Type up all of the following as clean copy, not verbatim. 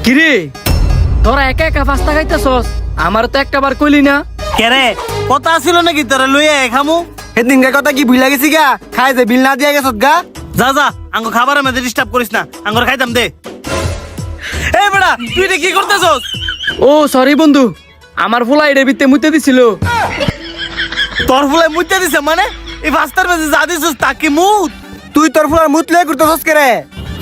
কিরে তোরা একা একা পাস্তা খাইতেছস? আমার তো একটা বার কইলি না। কেরে কথা ছিল নাকি তোরা লইয়া খামু? সেদিনকার কথা কি ভুলে গেছি গা? খাই যে বিল না দিয়া গেছ গা। যা যা আঙ্গ খাবার মধ্যে ডিস্টার্ব করিস না, আঙ্গর খাইতাম দে। এই বেটা তুই এটা কি করতেছস? ও সরি বন্ধু, আমার ফুলা এর ভিতরে মুতে দিছিল। তোর ফুলে মুইতে দিছে মানে? এই পাস্তার মধ্যে যা দিছস তা কি মুত? তুই তোর ফুলার মুত লয়ে করতেছস কে রে?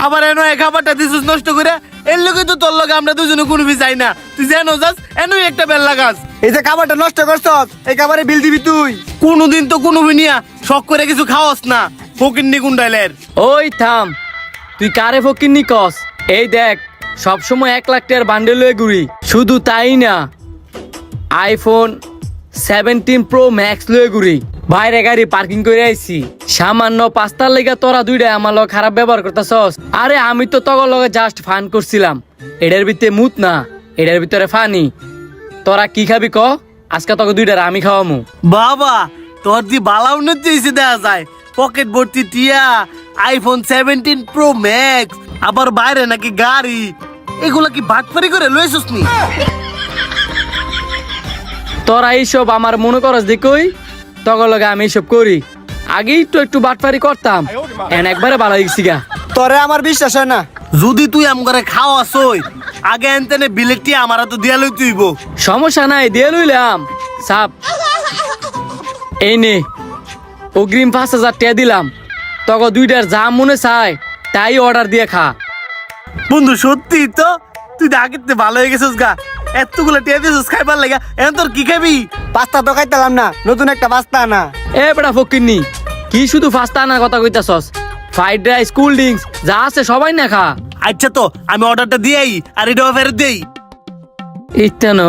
আবার এনো এই খাবারটা দিছস নষ্ট করে। এর লগে তো তোর লগে আমরা দুজনে কোনো বি যাই না। তুই যেন যাস এনুই একটা বেল লাগাস। এই যে খাবারটা নষ্ট করছস, এই খাবারে বিল দিবি তুই। কোনোদিন তো কোনো বিনিয়া শখ করে কিছু খাওয়াস না। ফকিন্নি গুন্ডাইলের। ওই থাম, তুই কারে ফকিন্নি কস? এই দেখ সব সময় 1 লাখ টাকার বান্ডেল লয়ে ঘুরি। শুধু তাই না, আইফোন 17 প্রো ম্যাক্স লয়ে ঘুরি। বাইরে গাড়ি পার্কিং করে আইছি। সামান্য পাস্তার লেগা তোরা দুইটা আমার লগে খারাপ ব্যবহার করতেছস। আরে আমি তো তগর লগে জাস্ট ফান করছিলাম। এটার ভিতরে মুত না, এটার ভিতরে ফানি। তোরা কি খাবি ক? আজকে তোকে দুইটার আমি খাওয়ামু। বাবা তোর দি বালা উন্নতি হয়েছে দেখা যায়। পকেট ভর্তি টিয়া, আইফোন 17 প্রো ম্যাক্স, আবার বাইরে নাকি গাড়ি। এগুলা কি বাটপারি করে লইছস নি? তোরা এইসব আমার মনে করস দেখই, তগর লগে আমি এইসব করি। আগে একটু বাটপারি করতাম, এন একবারে ভালো হয়ে গেছি গা। তোরে আমার বিশ্বাস হয় না। যদি তুই আম করে খাওয়াছই, আগে এনতেনে বিলেটটি আমার তো দিয়া লই তুইব। সমস্যা নাই, দিয়ে লইলাম সাপ। এই নে অগ্রিম 5,000 টাকা দিলাম। তখন দুইটার যা মনে চায় তাই অর্ডার দিয়ে খা। বন্ধু সত্যি তো তুই তো আগের থেকে ভালো হয়ে গেছিস গা। এতগুলো টিয়া দিয়েছিস খাইবার লাগা, এখন তোর কি খাবি? পাস্তা তো খাইতাম না, নতুন একটা পাস্তা না। এ বেটা ফকিন্নি, কি শুধু ফাস্তা আনার কথা কইতাছস? ফ্রাইড রাইস, কোল্ড ড্রিঙ্কস যা আছে সবাই না খা। আচ্ছা তো আমি অর্ডারটা দিয়েই আর এটাও ফেরত দেই। এইটা ন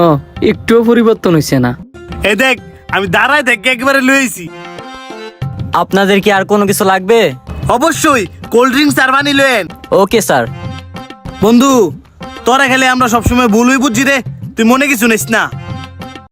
একটুও পরিবর্তন হয়েছে না। এই দেখ আমি দাঁড়ায় থেকে একেবারে লইছি। আপনাদের কি আর কোনো কিছু লাগবে? অবশ্যই কোল্ড ড্রিঙ্কস আর পানি লয়েন। Okay sir. বন্ধু তোরা খেলে আমরা সবসময় ভুলই বুঝছি রে, তুই মনে কিছু নিস না।